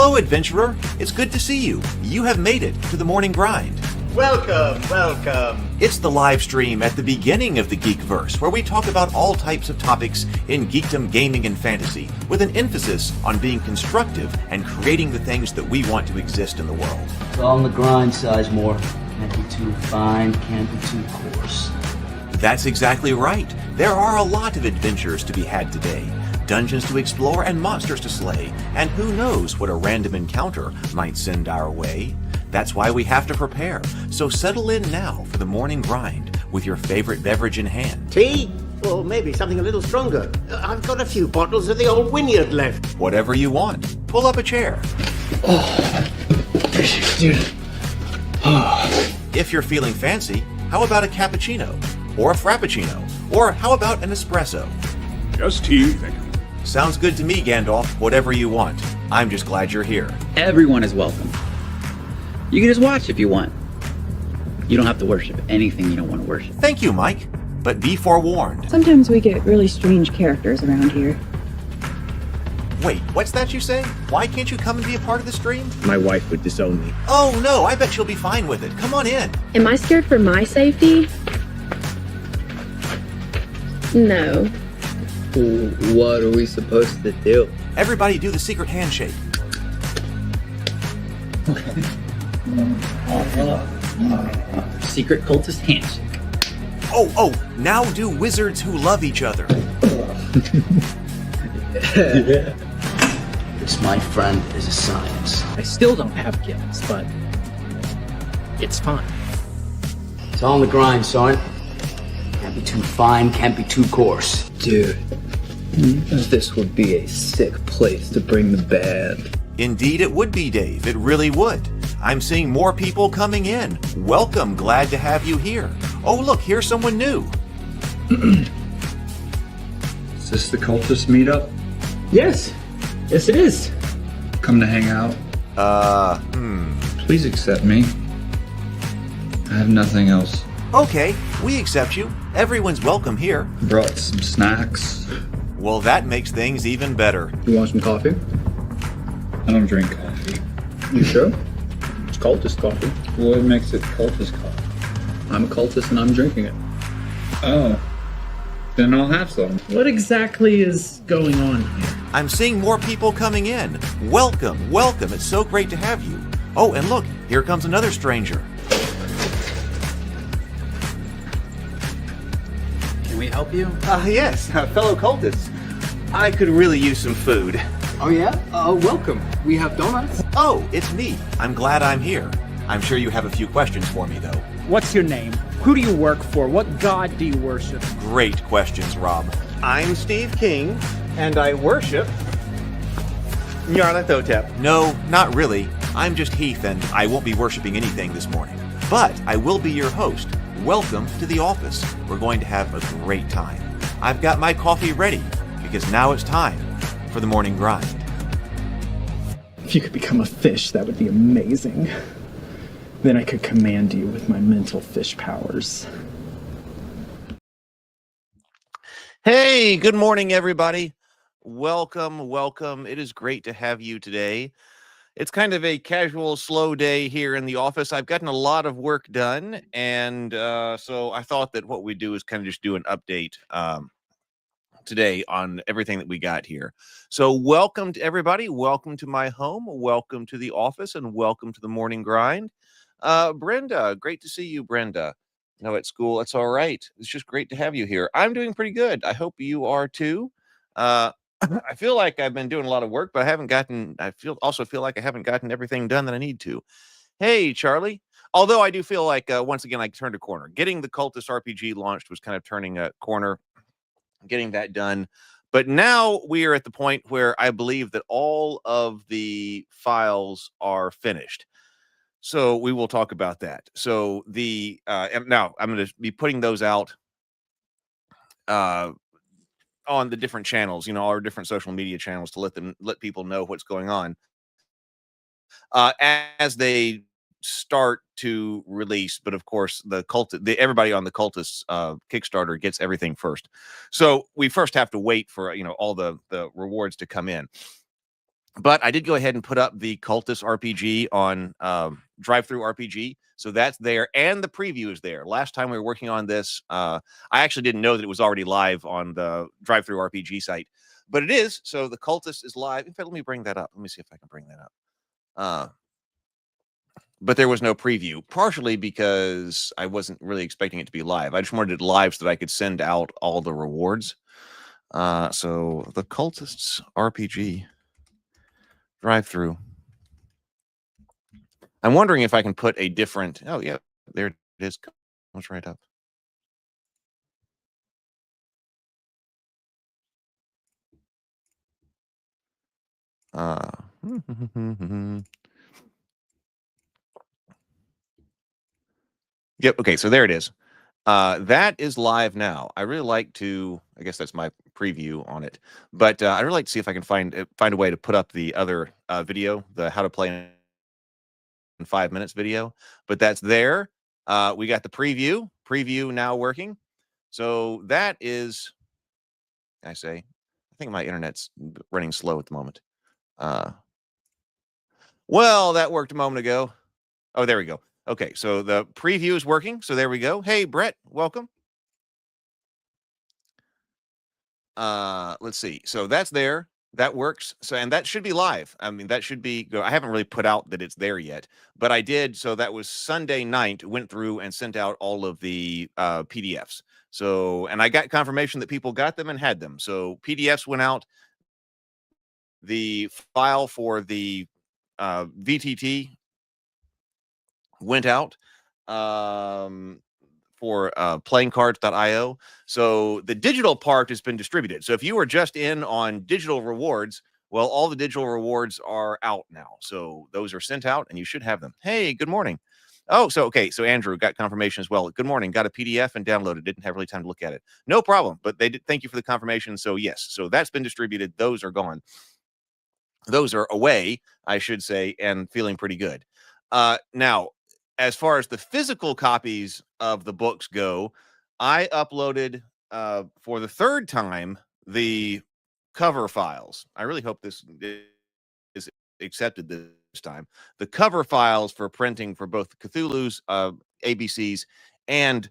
Hello, adventurer. It's good to see you. You have made it to the morning grind. Welcome, welcome. It's the live stream at the beginning of the Geekverse, where we talk about all types of topics in geekdom, gaming, and fantasy, with an emphasis on being constructive and creating the things that we want to exist in the world. It's all on the grind, Sizemore. Can't be too fine, can't be too coarse. That's exactly right. There are a lot of adventures to be had today. Dungeons to explore and monsters to slay, and who knows what a random encounter might send our way. That's why we have to prepare. So settle in now for the morning grind with your favorite beverage in hand. Tea? Or maybe something a little stronger. I've got a few bottles of the old Wynyard left. Whatever you want. Pull up a chair. Dude. If you're feeling fancy, how about a cappuccino? Or a frappuccino? Or how about an espresso? Just tea, thank you. Sounds good to me, Gandalf. Whatever you want. I'm just glad you're here. Everyone is welcome. You can just watch if you want. You don't have to worship anything you don't want to worship. Thank you, Mike. But be forewarned. Sometimes we get really strange characters around here. Wait, what's that you say? Why can't you come and be a part of the stream? My wife would disown me. Oh no, I bet she'll be fine with it. Come on in. Am I scared for my safety? No. What are we supposed to do? Everybody do the secret handshake. Secret cultist handshake. Oh, now do wizards who love each other. This, my friend, is a science. I still don't have gills, but it's fine. It's all on the grind, son. Can't be too fine, can't be too coarse. Dude, this would be a sick place to bring the band. Indeed it would be, Dave. It really would. I'm seeing more people coming in. Welcome. Glad to have you here. Oh, look, here's someone new. Is this the cultist meetup? Yes it is. Come to hang out? Please accept me. I have nothing else. Okay, we accept you. Everyone's welcome here. Brought some snacks. Well, that makes things even better. You want some coffee? I don't drink coffee. You sure? It's cultist coffee. What makes it cultist coffee? I'm a cultist and I'm drinking it. Oh. Then I'll have some. What exactly is going on here? I'm seeing more people coming in. Welcome, welcome. It's so great to have you. Oh, and look, here comes another stranger. Can we help you? Yes, fellow cultists. I could really use some food. Oh yeah? Welcome. We have donuts. Oh, it's me. I'm glad I'm here. I'm sure you have a few questions for me, though. What's your name? Who do you work for? What god do you worship? Great questions, Rob. I'm Steve King, and I worship Nyarlathotep. No, not really. I'm just Heath, and I won't be worshiping anything this morning. But I will be your host. Welcome to the office. We're going to have a great time. I've got my coffee ready, because now it's time for the morning grind. If you could become a fish, that would be amazing. Then I could command you with my mental fish powers. Hey, good morning, everybody. Welcome, welcome. It is great to have you today. It's kind of a casual, slow day here in the office. I've gotten a lot of work done, and so I thought that what we do is kind of just do an update today on everything that we got here. So welcome to everybody. Welcome to my home. Welcome to the office, and welcome to the morning grind. Brenda, great to see you, Brenda. No, at school, it's all right. It's just great to have you here. I'm doing pretty good. I hope you are too. I feel like I've been doing a lot of work, but I also feel like I haven't gotten everything done that I need to. Hey, Charlie. Although I do feel like, once again, I turned a corner. Getting the Cultist RPG launched was kind of turning a corner, getting that done. But now we are at the point where I believe that all of the files are finished. So we will talk about that. So and now I'm going to be putting those out on the different channels, all our different social media channels, to let people know what's going on as they start to release. But of course, everybody on the Cultists Kickstarter gets everything first. So we first have to wait for all the rewards to come in. But I did go ahead and put up the Cultists RPG on Drive-Thru RPG. So that's there, and the preview is there. Last time we were working on this, I actually didn't know that it was already live on the Drive-Thru RPG site, but it is. So the Cultist is live. In fact, let me bring that up. Let me see if I can bring that up. But there was no preview, partially because I wasn't really expecting it to be live. I just wanted it live so that I could send out all the rewards. So the Cultists RPG Drive-Thru. I'm wondering if I can put a different. Oh yeah, there it is. Comes right up. Yep. Okay. So there it is. That is live now. I really like to. I guess that's my preview on it. But I really like to see if I can find a way to put up the other video, the how to play in 5 minutes video. But that's there. We got the preview. Preview now working. So that is. I think my internet's running slow at the moment. Well, that worked a moment ago. Oh, there we go. Okay, so the preview is working. So there we go. Hey, Brett, welcome. Let's see. So that's there. That works. So, and that should be live. I mean, that should be. I haven't really put out that it's there yet, but I did. So that was Sunday night. Went through and sent out all of the PDFs. So, and I got confirmation that people got them and had them. So PDFs went out. The file for the VTT went out for playingcards.io. So the digital part has been distributed. So if you were just in on digital rewards, well, all the digital rewards are out now. So those are sent out and you should have them. Hey, good morning. Oh, so okay. So Andrew got confirmation as well. Good morning. Got a PDF and downloaded. Didn't have really time to look at it. No problem. But they did. Thank you for the confirmation. So yes. So that's been distributed. Those are gone. Those are away, I should say, and feeling pretty good. Now, as far as the physical copies of the books go, I uploaded for the third time the cover files. I really hope this is accepted this time. The cover files for printing for both Cthulhu's ABCs and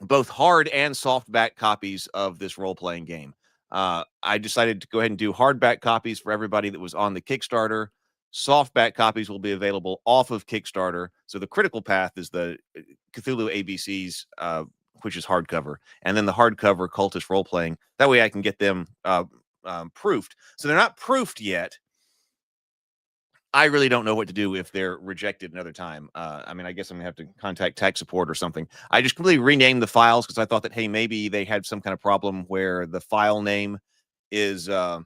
both hard and softback copies of this role-playing game. I decided to go ahead and do hardback copies for everybody that was on the Kickstarter. Softback copies will be available off of Kickstarter. So the critical path is the Cthulhu ABCs, which is hardcover, and then the hardcover Cultist role-playing. That way I can get them proofed. So they're not proofed yet. I really don't know what to do if they're rejected another time. I mean, I guess I'm gonna have to contact tech support or something. I just completely renamed the files because I thought that, hey, maybe they had some kind of problem where the file name is, they're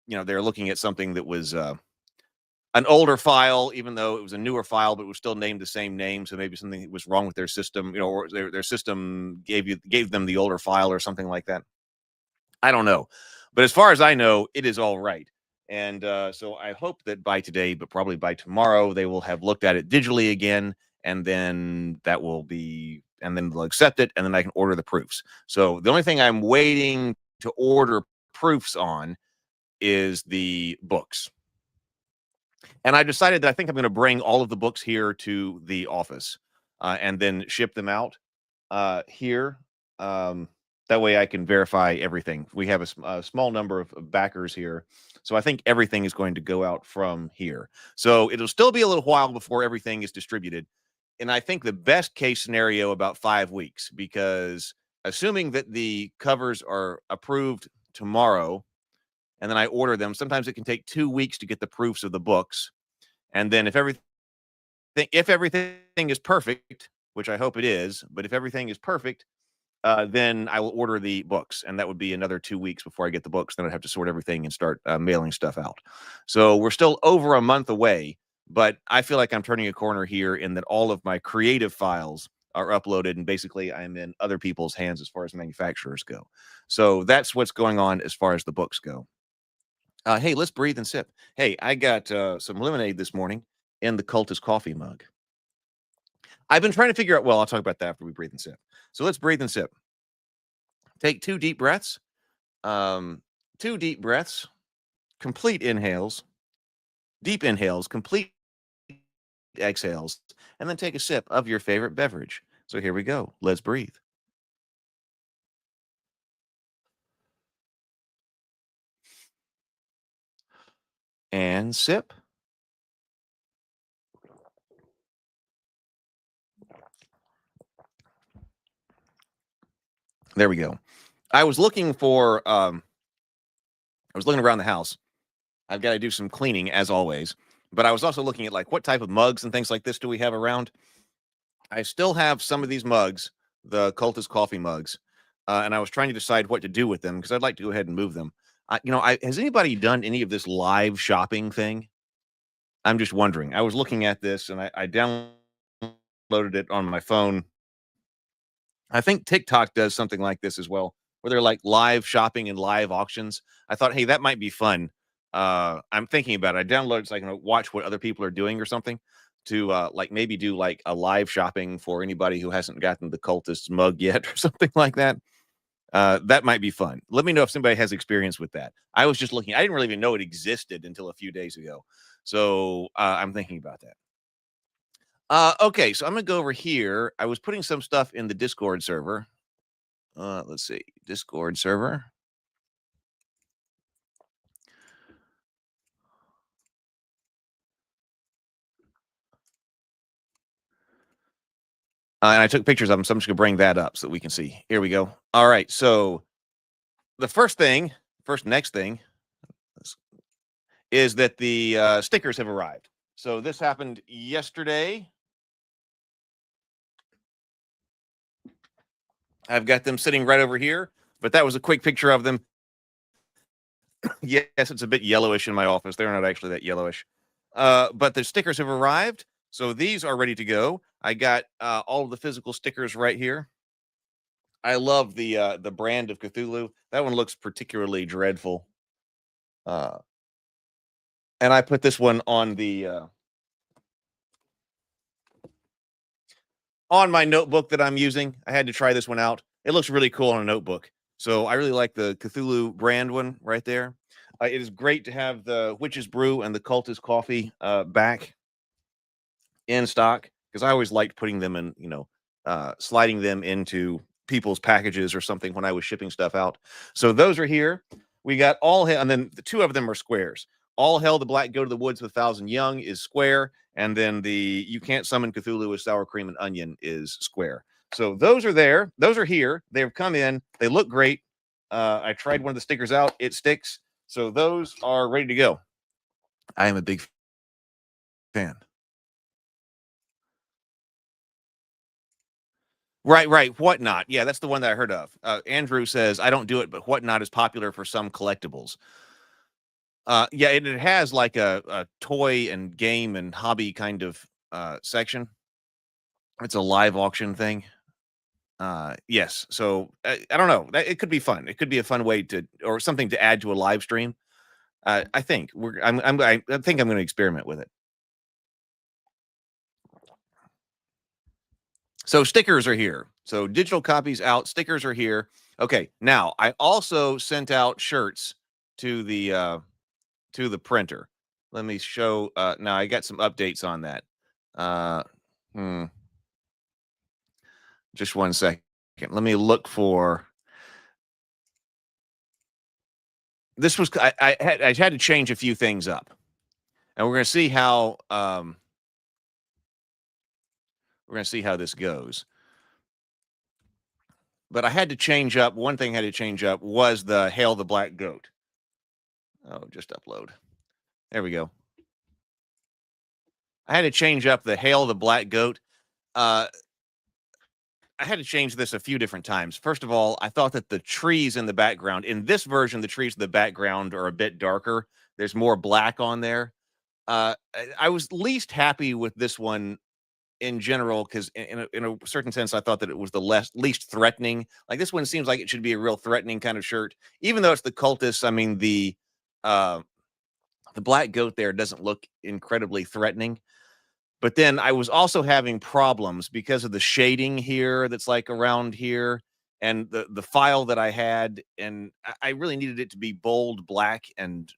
looking at something that was an older file, even though it was a newer file, but it was still named the same name. So maybe something was wrong with their system, or their system gave them the older file or something like that. I don't know. But as far as I know, it is all right. And so I hope that by today, but probably by tomorrow, they will have looked at it digitally again. And then that will be, and then they'll accept it. And then I can order the proofs. So the only thing I'm waiting to order proofs on is the books. And I decided that I think I'm going to bring all of the books here to the office and then ship them out here. That way I can verify everything. We have a small number of backers here. So I think everything is going to go out from here. So it'll still be a little while before everything is distributed. And I think the best case scenario about 5 weeks, because assuming that the covers are approved tomorrow, and then I order them, sometimes it can take 2 weeks to get the proofs of the books. And then if everything is perfect, which I hope it is, but if everything is perfect, then I will order the books, and that would be another 2 weeks before I get the books. Then I'd have to sort everything and start mailing stuff out. So we're still over a month away, but I feel like I'm turning a corner here in that all of my creative files are uploaded, and basically I'm in other people's hands as far as manufacturers go. So that's what's going on as far as the books go. Hey, let's breathe and sip. Hey, I got some lemonade this morning in the Cultist coffee mug. I've been trying to figure out, well, I'll talk about that after we breathe and sip. So let's breathe and sip. Take 2 deep breaths. 2 deep breaths. complete inhales, deep inhales, complete exhales, and then take a sip of your favorite beverage. So here we go. Let's breathe. And sip. There we go. I was looking around the house. I've got to do some cleaning as always, but I was also looking at like what type of mugs and things like this do we have around. I still have some of these mugs, the Cultist coffee mugs, and I was trying to decide what to do with them because I'd like to go ahead and move them. Has anybody done any of this live shopping thing? I'm just wondering. I was looking at this and I downloaded it on my phone. I think TikTok does something like this as well, where they're like live shopping and live auctions. I thought, hey, that might be fun. I'm thinking about it. I downloaded so I can watch what other people are doing or something to like maybe do like a live shopping for anybody who hasn't gotten the Cultists mug yet or something like that. That might be fun. Let me know if somebody has experience with that. I was just looking. I didn't really even know it existed until a few days ago. So I'm thinking about that. Okay, so I'm gonna go over here. I was putting some stuff in the Discord server. Let's see, Discord server. And I took pictures of them, so I'm just gonna bring that up so that we can see. Here we go. All right, so the next thing is that the stickers have arrived. So this happened yesterday. I've got them sitting right over here, but that was a quick picture of them. Yes, it's a bit yellowish in my office. They're not actually that yellowish. But the stickers have arrived. So these are ready to go. I got all of the physical stickers right here. I love the brand of Cthulhu. That one looks particularly dreadful. And I put this one on the on my notebook that I'm using. I had to try this one out. It looks really cool on a notebook. So I really like the Cthulhu brand one right there. It is great to have the Witch's Brew and the Cultist coffee back in stock because I always liked putting them in, sliding them into people's packages or something when I was shipping stuff out. So those are here. We got and then the two of them are squares. All Hell the Black Goat of the Woods with 1,000 Young is square, and then the You Can't Summon Cthulhu with Sour Cream and Onion is square. So those are there. Those are here. They've come in. They look great. I tried one of the stickers out. It sticks. So those are ready to go. I am a big fan. Right. Whatnot. Yeah, that's the one that I heard of. Andrew says, I don't do it, but Whatnot is popular for some collectibles. Yeah, it has like a toy and game and hobby kind of section. It's a live auction thing. Yes. So I don't know. It could be fun. It could be a fun way or something to add to a live stream. I think I think I'm going to experiment with it. So stickers are here. So digital copies out. Stickers are here. Okay. Now I also sent out shirts to the printer. Let me show. Now I got some updates on that. Just 1 second. Let me look for. This was I had to change a few things up, and we're going to see how this goes. But I had to change up. One thing I had to change up was the Hail the Black Goat. Oh, just upload. There we go. I had to change up the Hail the Black Goat. I had to change this a few different times. First of all, I thought that the trees in the background, in this version, the trees in the background are a bit darker. There's more black on there. I was least happy with this one in general because in a certain sense, I thought that it was the least threatening. Like this one seems like it should be a real threatening kind of shirt, even though it's the Cultists. I mean, the black goat there doesn't look incredibly threatening. But then I was also having problems because of the shading here that's like around here and the file that I had. And I really needed it to be bold black and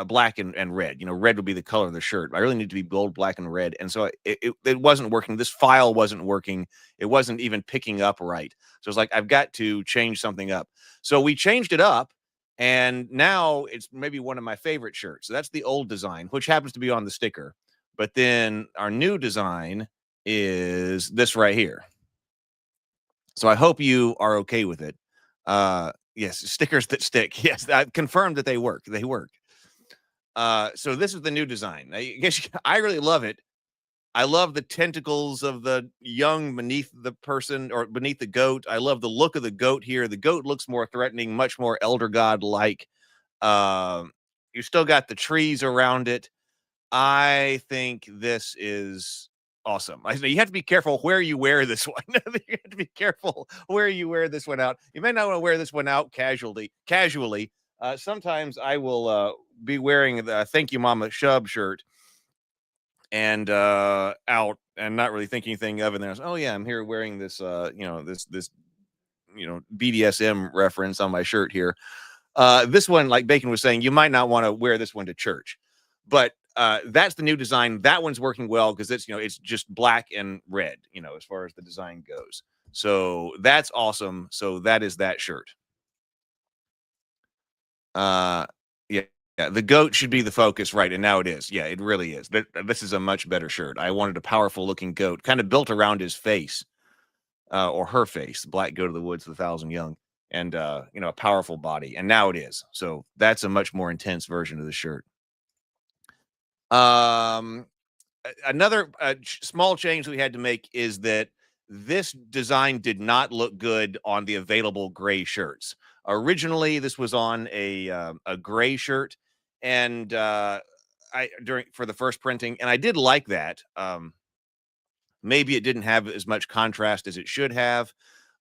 black and red. Red would be the color of the shirt. I really need to be gold, black, and red. And so it wasn't working. This file wasn't working. It wasn't even picking up right. So it's like, I've got to change something up. So we changed it up, and now it's maybe one of my favorite shirts. So that's the old design, which happens to be on the sticker. But then our new design is this right here. So I hope you are okay with it. Yes, stickers that stick. Yes, I confirmed that they work. They work. So this is the new design. I guess I really love it. I love the tentacles of the young beneath the person or beneath the goat. I love the look of the goat here. The goat looks more threatening, much more elder god-like. You still got the trees around it. I think this is awesome. You have to be careful where you wear this one. You have to be careful where you wear this one out. You may not want to wear this one out casually. Sometimes I will be wearing the Thank You Mama Shub shirt and out and not really thinking anything of it. And then I was, oh yeah, I'm here wearing this this BDSM reference on my shirt here. This one, like Bacon was saying, you might not want to wear this one to church, but that's the new design. That one's working well because it's just black and red, as far as the design goes. So that's awesome. So that is that shirt. Yeah, the goat should be the focus, right? And now it is. Yeah, it really is. This is a much better shirt. I wanted a powerful looking goat, kind of built around his face, or her face. Black goat of the woods, the 1,000 young, and a powerful body. And now it is. So that's a much more intense version of the shirt. Another small change we had to make is that this design did not look good on the available gray shirts. Originally, this was on a gray shirt, and for the first printing, and I did like that. Maybe it didn't have as much contrast as it should have,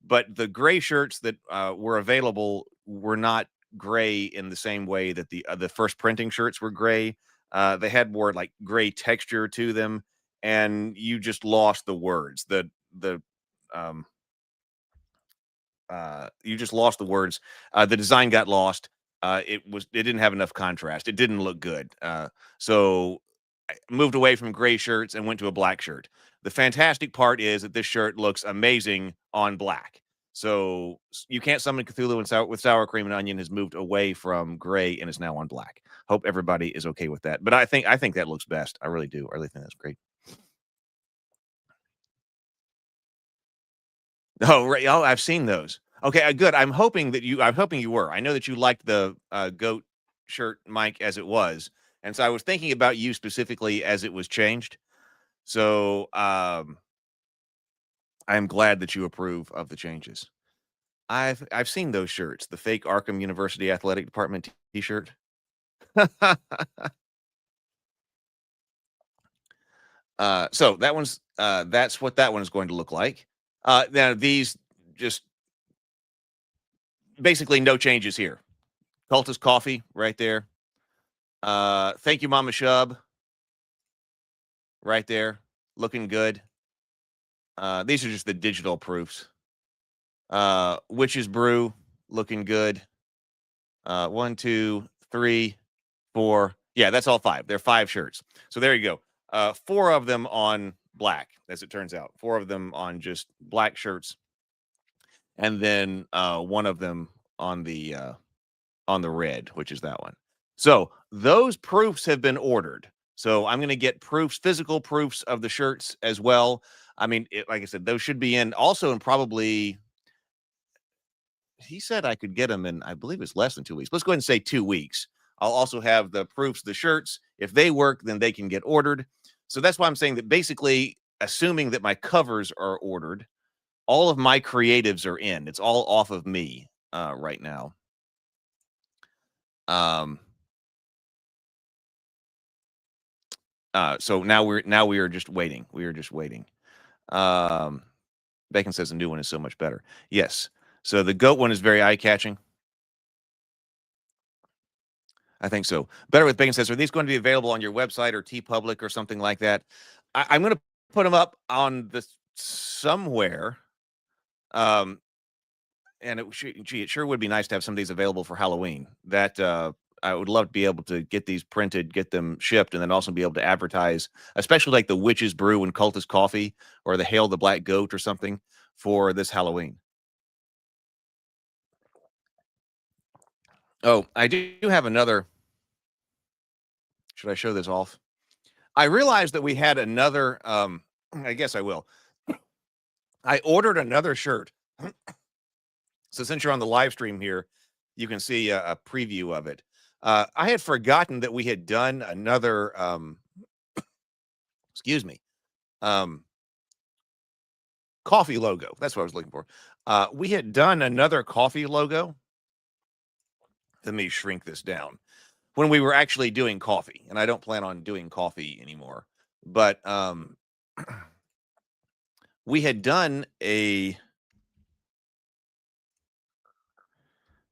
but the gray shirts that were available were not gray in the same way that the first printing shirts were gray. They had more like gray texture to them, and you just lost the words. You just lost the words. The design got lost. It didn't have enough contrast. It didn't look good. So I moved away from gray shirts and went to a black shirt. The fantastic part is that this shirt looks amazing on black. So You Can't Summon Cthulhu with Sour Cream and Onion has moved away from gray and is now on black. Hope everybody is okay with that. But I think that looks best. I really do. I really think that's great. Oh, right. Oh, I've seen those. Okay, good. I'm hoping you were. I know that you liked the goat shirt, Mike, as it was. And so I was thinking about you specifically as it was changed. So I'm glad that you approve of the changes. I've seen those shirts, the fake Arkham University Athletic Department t-shirt. So that's what that one is going to look like. Now these just basically no changes here. Cultist coffee right there. Thank You Mama Shub right there, looking good. These are just the digital proofs. Witch's Brew looking good. 1, 2, 3, 4. Yeah, that's all 5. They're 5 shirts. So there you go. 4 of them on black, as it turns out. 4 of them on just black shirts, and then 1 of them on the red, which is that one. So those proofs have been ordered. So I'm going to get proofs, physical proofs of the shirts as well. I mean, like I said, those should be in also in probably. He said I could get them in, I believe it's less than 2 weeks. Let's go ahead and say 2 weeks. I'll also have the proofs of the shirts. If they work, then they can get ordered. So that's why I'm saying that basically, assuming that my covers are ordered, all of my creatives are in. It's all off of me right now. So now we are just waiting. We are just waiting. Bacon says the new one is so much better. Yes. So the goat one is very eye-catching. I think so. Better with Bacon says, are these going to be available on your website or TeePublic or something like that? I'm going to put them up on this somewhere. And it sure would be nice to have some of these available for Halloween. That I would love to be able to get these printed, get them shipped, and then also be able to advertise, especially like the Witch's Brew and Cultist Coffee or the Hail the Black Goat or something for this Halloween. Oh, I do have another. Should I show this off? I realized that we had another. I guess I will. I ordered another shirt. So since you're on the live stream here, you can see a preview of it. I had forgotten that we had done another. Excuse me. Coffee logo. That's what I was looking for. We had done another coffee logo. Let me shrink this down. When we were actually doing coffee, and I don't plan on doing coffee anymore, but we had done a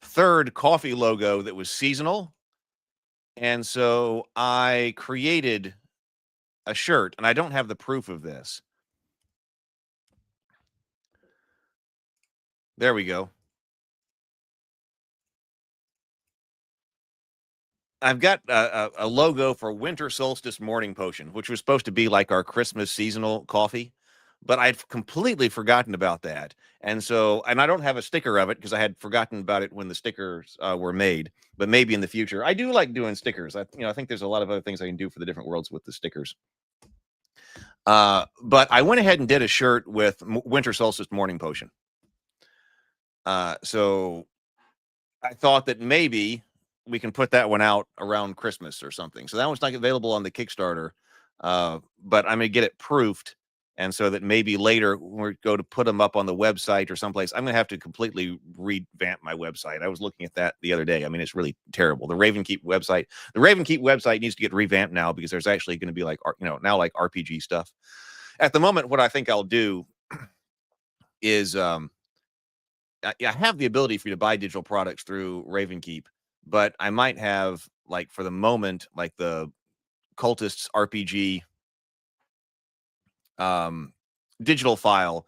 third coffee logo that was seasonal. And so I created a shirt, and I don't have the proof of this. There we go. I've got a logo for Winter Solstice Morning Potion, which was supposed to be like our Christmas seasonal coffee, but I'd completely forgotten about that. And so, and I don't have a sticker of it because I had forgotten about it when the stickers were made, but maybe in the future. I do like doing stickers. I think there's a lot of other things I can do for the different worlds with the stickers. But I went ahead and did a shirt with Winter Solstice Morning Potion. So I thought that maybe we can put that one out around Christmas or something. So that one's not available on the Kickstarter, but I'm going to get it proofed. And so that maybe later when we go to put them up on the website or someplace, I'm going to have to completely revamp my website. I was looking at that the other day. I mean, it's really terrible. The Ravenkeep website needs to get revamped now because there's actually going to be like, now like RPG stuff. At the moment, what I think I'll do is I have the ability for you to buy digital products through Ravenkeep, but I might have, like, for the moment, like the Cultists RPG digital file,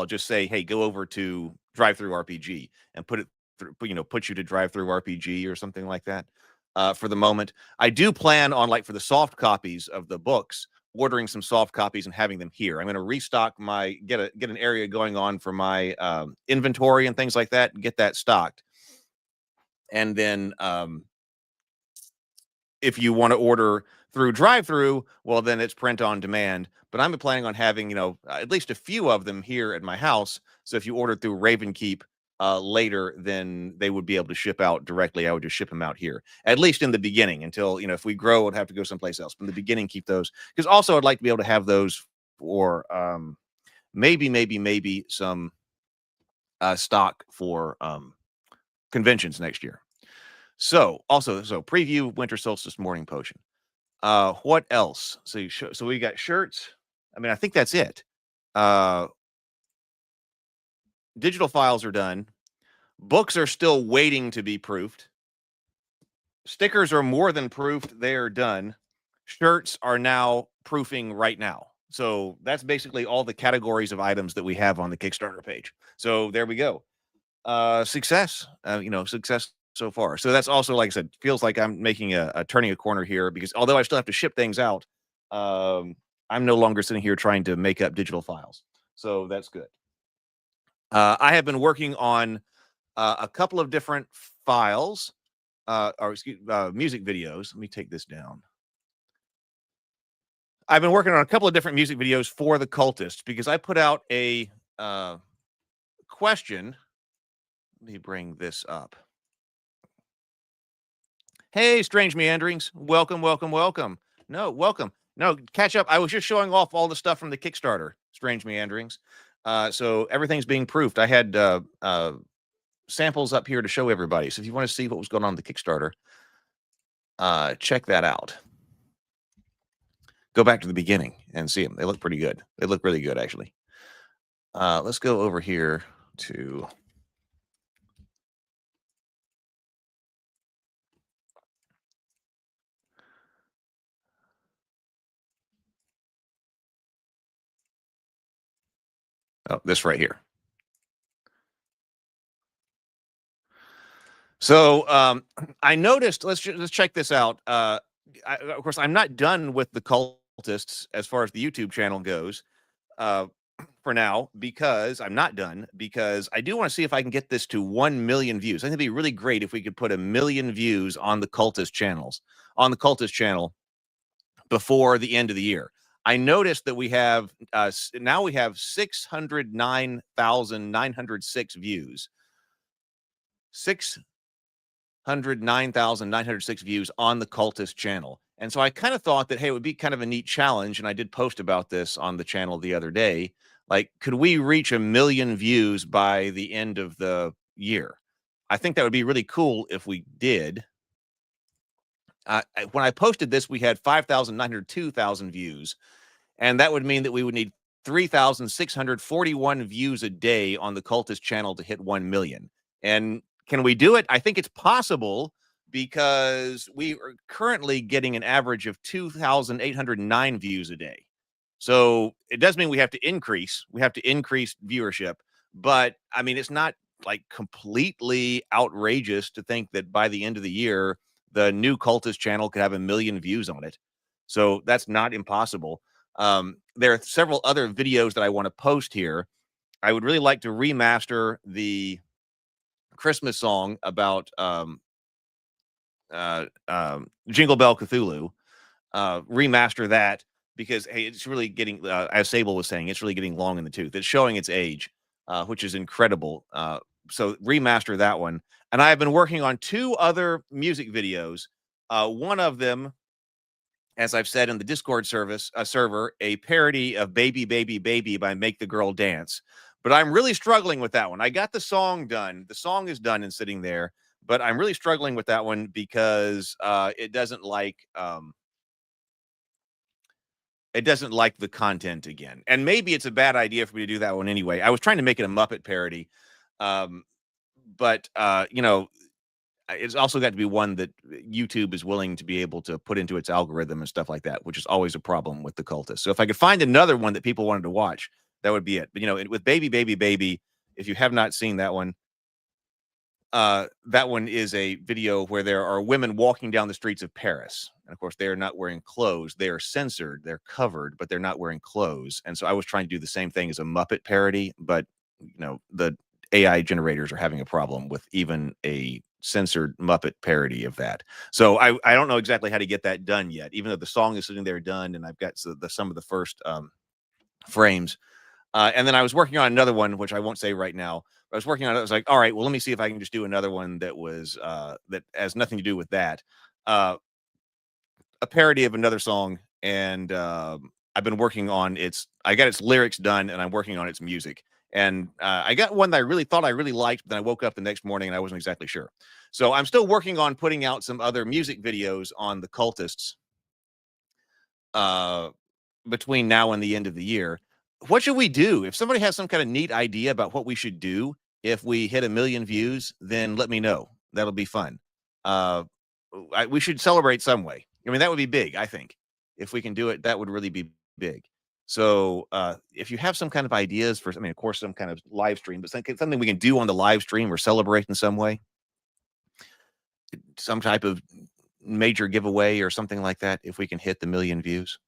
just say, hey, go over to Drive-Thru RPG and put it through, put you to Drive-Thru RPG or something like that. For the moment, I do plan on, like, for the soft copies of the books, ordering some soft copies and having them here. I'm going to restock get an area going on for my inventory and things like that and get that stocked. And then if you want to order through Drive-Thru, well, then it's print on demand. But I'm planning on having, at least a few of them here at my house. So if you order through Ravenkeep later, then they would be able to ship out directly. I would just ship them out here, at least in the beginning, until, if we grow, it'd have to go someplace else. But in the beginning, keep those. Because also I'd like to be able to have those for maybe some stock for conventions next year. So preview Winter Solstice Morning Potion. What else? So we got shirts. I mean, I think that's it. Digital files are done. Books are still waiting to be proofed. Stickers are more than proofed. They are done. Shirts are now proofing right now. So that's basically all the categories of items that we have on the Kickstarter page. So there we go. Success. Success so far. So that's also, like I said, feels like I'm making a turning a corner here, because although I still have to ship things out, I'm no longer sitting here trying to make up digital files. So that's good. I have been working on a couple of different files, music videos. Let me take this down. I've been working on a couple of different music videos for the Cultists because I put out a question. Let me bring this up. Hey, Strange Meanderings. Welcome. Welcome. No, catch up. I was just showing off all the stuff from the Kickstarter, Strange Meanderings. So everything's being proofed. I had samples up here to show everybody. So if you want to see what was going on in the Kickstarter, check that out. Go back to the beginning and see them. They look pretty good. They look really good, actually. Let's go over here to... Oh, this right here. So I noticed. Let's check this out. Of course, I'm not done with the Cultists as far as the YouTube channel goes. For now, because I'm not done, because I do want to see if I can get this to 1 million views. I think it'd be really great if we could put 1 million views on the Cultist channel before the end of the year. I noticed that we have now we have 609,906 views. 609,906 views on the Cultist channel. And so I kind of thought that, hey, it would be kind of a neat challenge. And I did post about this on the channel the other day. Like, could we reach 1 million views by the end of the year? I think that would be really cool if we did. When I posted this, we had 5,902,000 views. And that would mean that we would need 3,641 views a day on the Cultist channel to hit 1 million. And can we do it? I think it's possible because we are currently getting an average of 2,809 views a day. So it does mean we have to increase viewership, but I mean, it's not like completely outrageous to think that by the end of the year, the new Cultist channel could have 1 million views on it. So that's not impossible. There are several other videos that I want to post here. I would really like to remaster the Christmas song about Jingle Bell Cthulhu, remaster that because, hey, it's really getting, as Sable was saying, it's really getting long in the tooth. It's showing its age, which is incredible. So remaster that one. And I have been working on 2 other music videos. One of them, as I've said in the Discord server, a parody of Baby, Baby, Baby by Make the Girl Dance. But I'm really struggling with that one. I got the song done. The song is done and sitting there, but I'm really struggling with that one because it doesn't like the content again. And maybe it's a bad idea for me to do that one anyway. I was trying to make it a Muppet parody. But you know, it's also got to be one that YouTube is willing to be able to put into its algorithm and stuff like that, which is always a problem with the Cultists. So if I could find another one that people wanted to watch, that would be it. But, you know, with Baby, Baby, Baby, if you have not seen that one is a video where there are women walking down the streets of Paris. And of course, they are not wearing clothes. They are censored. They're covered, but they're not wearing clothes. And so I was trying to do the same thing as a Muppet parody, but, you know, the AI generators are having a problem with even a censored Muppet parody of that. So I don't know exactly how to get that done yet, even though the song is sitting there done and I've got some of the first frames. And then I was working on another one, which I won't say right now. I was working on it. I was like, all right, well, let me see if I can just do another one that was that has nothing to do with that. A parody of another song. And I've been working on I got its lyrics done and I'm working on its music. And I got one that I really thought I really liked, but then I woke up the next morning and I wasn't exactly sure. So I'm still working on putting out some other music videos on the Cultists between now and the end of the year. What should we do? If somebody has some kind of neat idea about what we should do if we hit 1 million views, then let me know. That'll be fun. We should celebrate some way. I mean, that would be big, I think. If we can do it, that would really be big. So if you have some kind of ideas for, I mean, of course, some kind of live stream, but something we can do on the live stream or celebrate in some way, some type of major giveaway or something like that, if we can hit the 1 million views.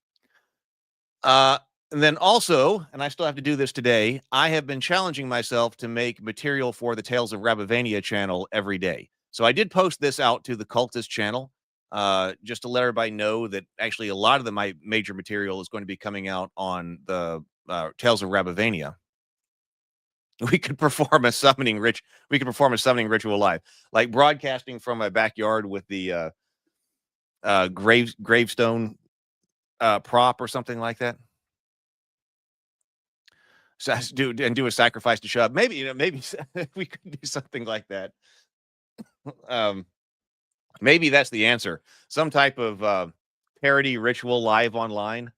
And then also, and I still have to do this today, I have been challenging myself to make material for the Tales of Rabavania channel every day. So I did post this out to the Cultist channel, just to let everybody know that actually a lot of my major material is going to be coming out on the Tales of Rabavania. We could perform a summoning ritual live, like broadcasting from my backyard with the gravestone prop or something like that. So do a sacrifice to Shub. Maybe maybe we could do something like that. Maybe that's the answer. Some type of parody ritual live online.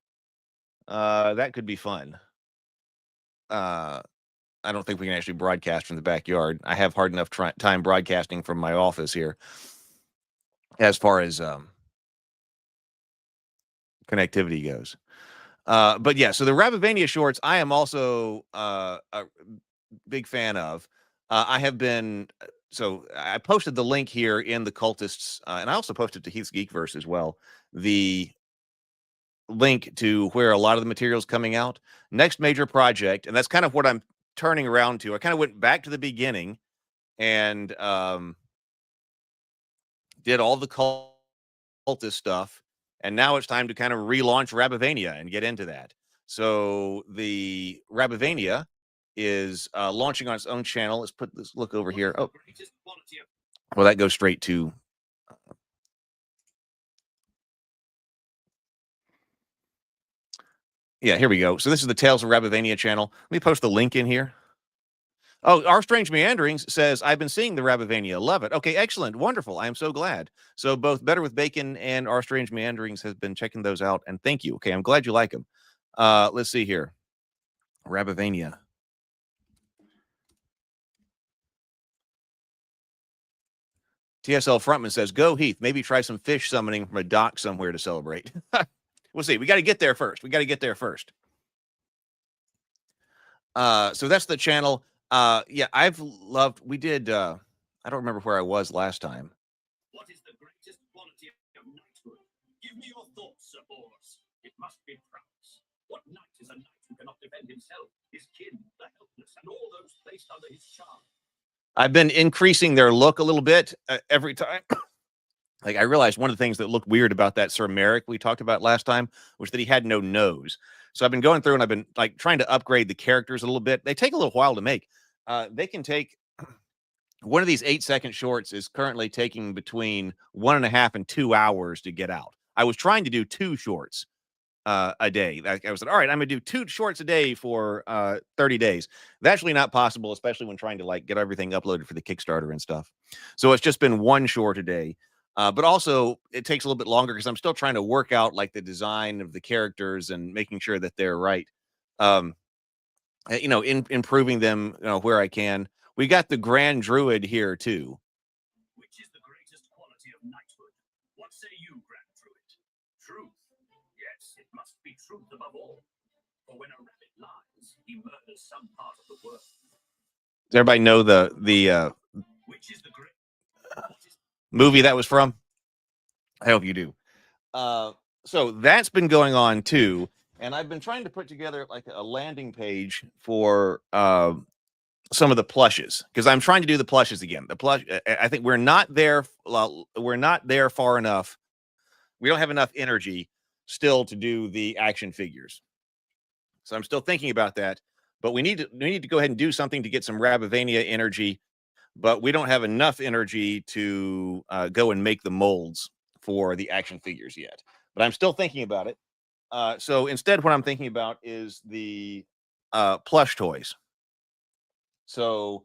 That could be fun. I don't think we can actually broadcast from the backyard. I have hard enough time broadcasting from my office here. As far as connectivity goes. But yeah, so the Rabavania shorts, I am also a big fan of. I have been so I posted the link here in the Cultists, and I also posted to Heath's Geekverse as well. The link to where a lot of the material's coming out. Next major project, and that's kind of what I'm turning around to. I kind of went back to the beginning and did all the Cultist stuff, and now it's time to kind of relaunch Rabavania and get into that. So the Rabavania is launching on its own channel. Let's put this look over here. Oh, well, that goes straight to yeah, here we go. So this is the Tales of Rabavania channel. Let me post the link in here. Oh, Our Strange Meanderings says, I've been seeing the Rabavania. Love it. Okay, excellent. Wonderful. I am so glad. So both Better with Bacon and Our Strange Meanderings has been checking those out. And thank you. Okay, I'm glad you like them. Let's see here. Rabavania. TSL Frontman says, go Heath. Maybe try some fish summoning from a dock somewhere to celebrate. We'll see. We got to get there first. So that's the channel. Yeah, I've loved, we did, I don't remember where I was last time. What is the greatest quality of knighthood? Give me your thoughts, Sir Boris. It must be prowess. What knight is a knight who cannot defend himself, his kin, the helpless, and all those placed under his charge? I've been increasing their look a little bit every time. Like, I realized one of the things that looked weird about that Sir Merrick we talked about last time was that he had no nose. So I've been going through and I've been like trying to upgrade the characters a little bit. They take a little while to make. They can take one of these 8-second shorts is currently taking between 1.5 and 2 hours to get out. I was trying to do 2 shorts a day. I was like, all right, I'm gonna do 2 shorts a day for 30 days. That's actually not possible, especially when trying to like get everything uploaded for the Kickstarter and stuff. So it's just been 1 short a day. But also it takes a little bit longer because I'm still trying to work out like the design of the characters and making sure that they're right. Improving them, where I can. We got the Grand Druid here too. Which is the greatest quality of knighthood? What say you, Grand Druid? Truth. Yes, it must be truth above all. For when a rabbit lies, he murders some part of the world. Does everybody know the which is the great movie that was from? I hope you do. So that's been going on too. And I've been trying to put together like a landing page for some of the plushes because I'm trying to do the plushes again. The plush, I think we're not there. We're not there far enough. We don't have enough energy still to do the action figures. So I'm still thinking about that. But we need to go ahead and do something to get some Rabavania energy. But we don't have enough energy to go and make the molds for the action figures yet. But I'm still thinking about it. So instead, what I'm thinking about is the plush toys. So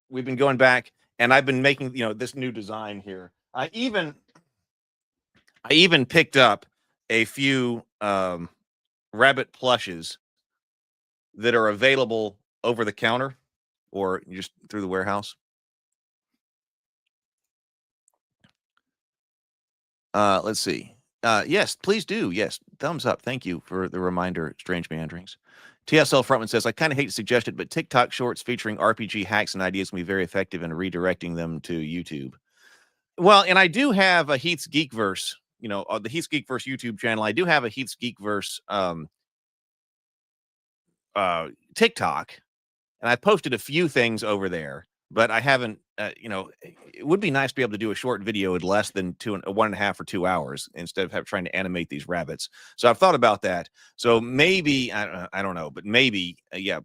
we've been going back, and I've been making this new design here. I even picked up a few rabbit plushes that are available over the counter or just through the warehouse. Let's see. Yes, please do. Yes, thumbs up. Thank you for the reminder, Strange Meanderings. TSL Frontman says, I kind of hate to suggest it, but TikTok shorts featuring RPG hacks and ideas can be very effective in redirecting them to YouTube. Well, and I do have a Heath's Geekverse, the Heath's Geekverse YouTube channel. I do have a Heath's Geekverse TikTok, and I posted a few things over there, but I haven't, it would be nice to be able to do a short video in less than 1.5 or 2 hours instead of trying to animate these rabbits. So I've thought about that. So maybe, I don't know, but maybe,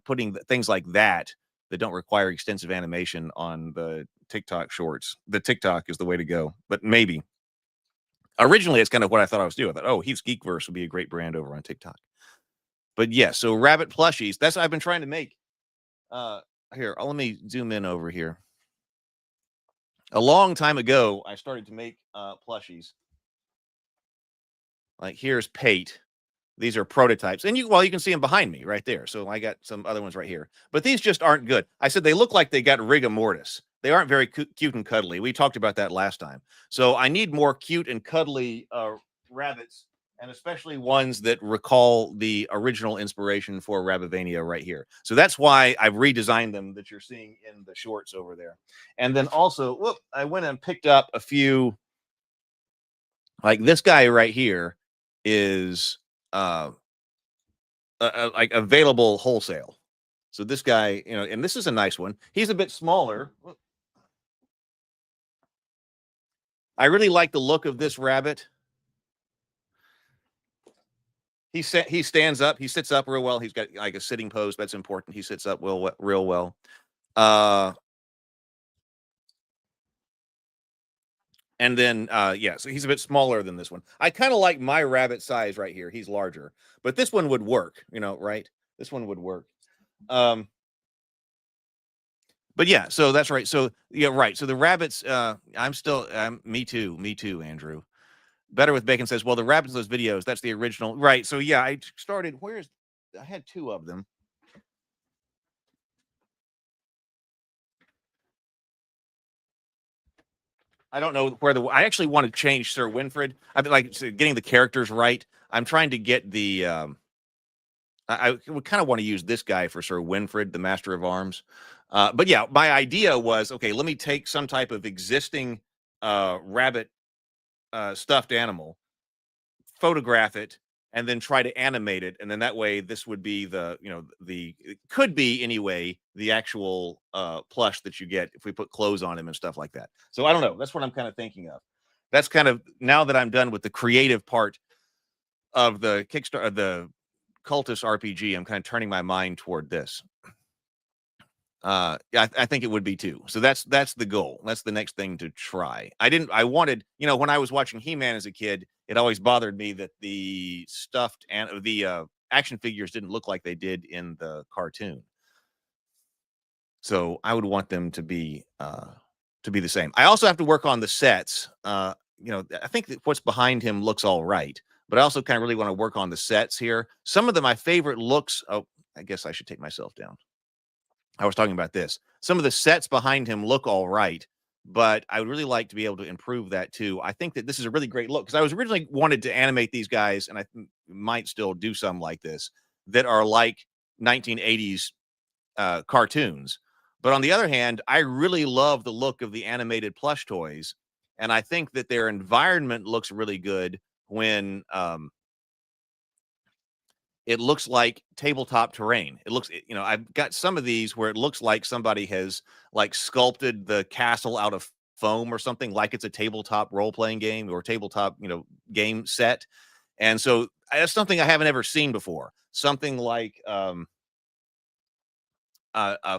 putting things like that don't require extensive animation on the TikTok shorts. The TikTok is the way to go, but maybe. Originally, it's kind of what I thought I was doing. I thought, Heath's Geekverse would be a great brand over on TikTok. But yeah, so rabbit plushies, that's what I've been trying to make. Here, let me zoom in over here. A long time ago, I started to make plushies. Like here's Pate. These are prototypes. And you can see them behind me right there. So I got some other ones right here. But these just aren't good. I said they look like they got rigor mortis. They aren't very cute and cuddly. We talked about that last time. So I need more cute and cuddly rabbits and especially ones that recall the original inspiration for Rabbivania right here. So that's why I've redesigned them that you're seeing in the shorts over there. And then also, whoop, I went and picked up a few, like this guy right here is like available wholesale. So this guy, you know, and this is a nice one. He's a bit smaller. I really like the look of this rabbit. He stands up. He sits up real well. He's got like a sitting pose. That's important. He sits up real well. And then, yeah, so he's a bit smaller than this one. I kind of like my rabbit size right here. He's larger, but this one would work, you know, right? This one would work. But yeah, so that's right. So yeah, right. So the rabbits, me too, Andrew. Better with Bacon says, well, the rabbits in those videos, that's the original. Right. So yeah, I started, I had 2 of them. I don't know where I actually want to change Sir Winfred. I've been like getting the characters right. I'm trying to get the, I would kind of want to use this guy for Sir Winfred, the Master of Arms. But yeah, my idea was, okay, let me take some type of existing rabbit stuffed animal, photograph it, and then try to animate it. And then that way, this would be the, you know, it could be anyway, the actual plush that you get if we put clothes on him and stuff like that. So I don't know. That's what I'm kind of thinking of. That's kind of, now that I'm done with the creative part of the Kickstarter, the Cultists RPG, I'm kind of turning my mind toward this. I think it would be too. So that's the goal. That's the next thing to try. I wanted, you know, when I was watching He-Man as a kid, it always bothered me that the stuffed and the action figures didn't look like they did in the cartoon. So I would want them to be the same. I also have to work on the sets. You know, I think that what's behind him looks all right, but I also kind of really want to work on the sets here. Some of my favorite looks. Oh, I guess I should take myself down. I was talking about this. Some of the sets behind him look all right, but I would really like to be able to improve that too. I think that this is a really great look because I was originally wanted to animate these guys, and I might still do some like this that are like 1980s cartoons. But on the other hand, I really love the look of the animated plush toys, and I think that their environment looks really good when it looks like tabletop terrain. It looks, you know, I've got some of these where it looks like somebody has like sculpted the castle out of foam or something, like it's a tabletop role-playing game or tabletop, you know, game set. And so that's something I haven't ever seen before. Something like a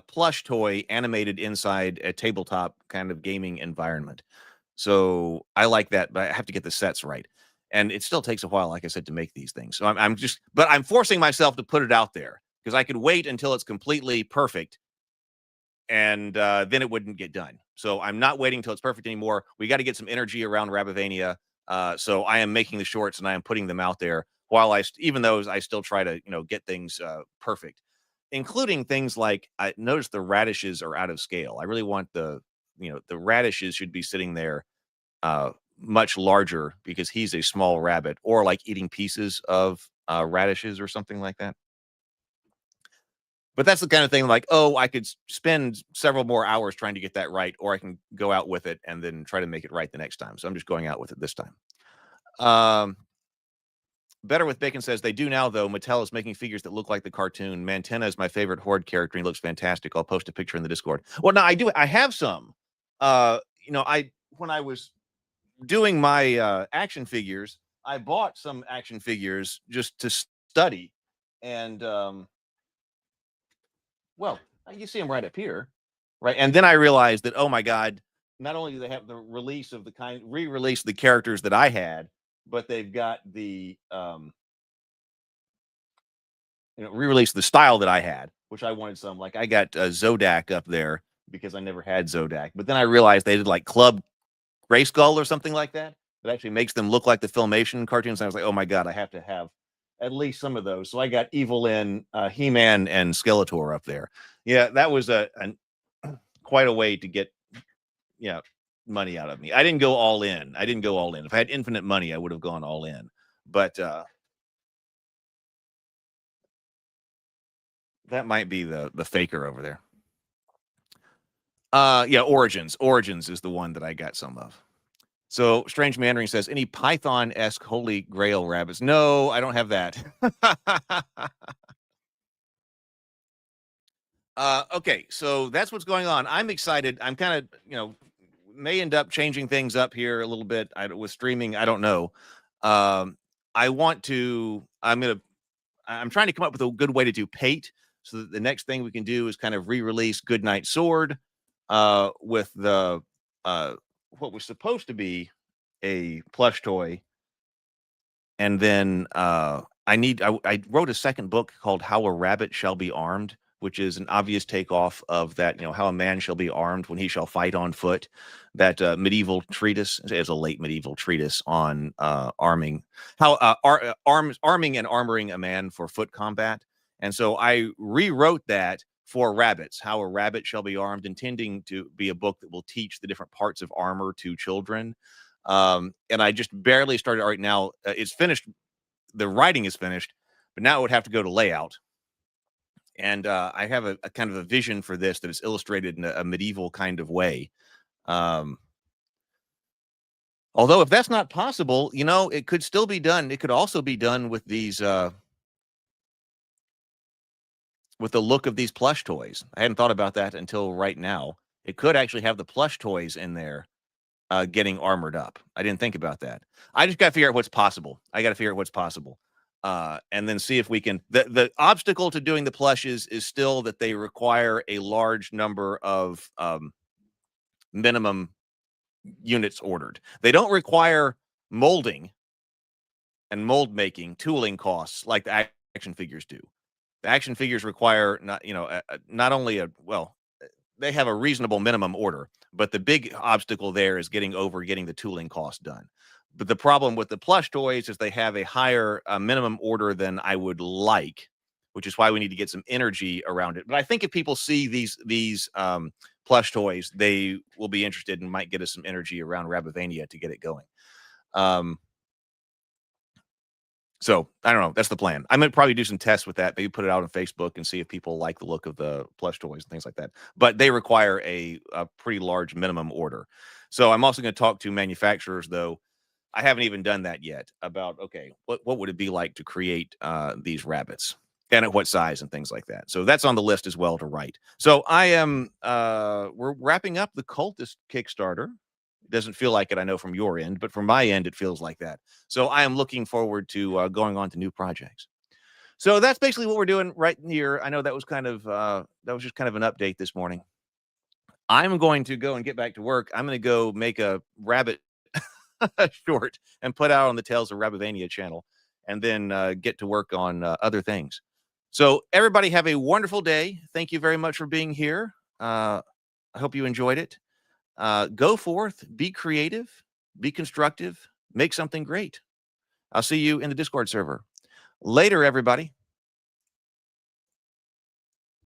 plush toy animated inside a tabletop kind of gaming environment. So I like that, but I have to get the sets right. And it still takes a while, like I said, to make these things. So but I'm forcing myself to put it out there because I could wait until it's completely perfect and then it wouldn't get done. So I'm not waiting until it's perfect anymore. We got to get some energy around Rabbivania. So I am making the shorts and I am putting them out there while even though I still try to, you know, get things perfect, including things like I noticed the radishes are out of scale. I really want the radishes should be sitting there much larger because he's a small rabbit, or like eating pieces of radishes or something like that. But that's the kind of thing like, oh, I could spend several more hours trying to get that right, or I can go out with it and then try to make it right the next time. So I'm just going out with it this time. Better with Bacon says they do now, though. Mattel is making figures that look like the cartoon. Mantenna is my favorite Horde character. He looks fantastic. I'll post a picture in the Discord. Well, no, I have some. You know, when I was doing my action figures, I bought some action figures just to study. And, well, you see them right up here. Right. And then I realized that, oh, my God, not only do they have the release of re-release the characters that I had, but they've got the re-release the style that I had, which I wanted some. Like I got Zodak up there because I never had Zodak. But then I realized they did like Club Grayskull or something like that. It actually makes them look like the Filmation cartoons. And I was like, oh my God, I have to have at least some of those. So I got Evil-Lyn, He-Man, and Skeletor up there. Yeah, that was quite a way to get money out of me. I didn't go all in. If I had infinite money, I would have gone all in. but that might be the faker over there. Yeah, Origins is the one that I got some of. So Strange Mandarin says, any Python-esque Holy Grail rabbits? No, I don't have that. Okay, so that's what's going on. I'm excited. I'm kind of, may end up changing things up here a little bit with streaming. I don't know. I'm trying to come up with a good way to do Pate, so that the next thing we can do is kind of re-release Goodnight Sword with the what was supposed to be a plush toy. And then I wrote a second book called How a Rabbit Shall Be Armed, which is an obvious takeoff of that, how a man shall be armed when he shall fight on foot. That medieval treatise is a late medieval treatise on arming and armoring a man for foot combat. And so I rewrote that for rabbits, How a Rabbit Shall Be Armed, intending to be a book that will teach the different parts of armor to children. And I just barely started right now. It's finished. The writing is finished, but now it would have to go to layout. And I have a kind of a vision for this that is illustrated in a medieval kind of way. Although if that's not possible, it could still be done. It could also be done with these, with the look of these plush toys. I hadn't thought about that until right now. It could actually have the plush toys in there getting armored up. I didn't think about that. I just got to figure out what's possible. And then see if we can. The obstacle to doing the plushes is still that they require a large number of minimum units ordered. They don't require molding and mold making tooling costs like the action figures do. The action figures require not only they have a reasonable minimum order, but the big obstacle there is getting the tooling cost done. But the problem with the plush toys is they have a higher minimum order than I would like, which is why we need to get some energy around it. But I think if people see these plush toys, they will be interested and might get us some energy around Rabivania to get it going. So I don't know. That's the plan. I'm going to probably do some tests with that. Maybe put it out on Facebook and see if people like the look of the plush toys and things like that. But they require a pretty large minimum order. So I'm also going to talk to manufacturers, though. I haven't even done that yet, about, okay, what would it be like to create these rabbits and at what size and things like that. So that's on the list as well to write. So we're wrapping up the Cultist Kickstarter. It doesn't feel like it, I know, from your end, but from my end, it feels like that. So I am looking forward to going on to new projects. So that's basically what we're doing right here. I know that was just kind of an update this morning. I'm going to go and get back to work. I'm going to go make a rabbit short and put out on the Tales of Rabivania channel, and then get to work on other things. So everybody have a wonderful day. Thank you very much for being here. I hope you enjoyed it. Go forth, be creative, be constructive, make something great. I'll see you in the Discord server. Later, everybody.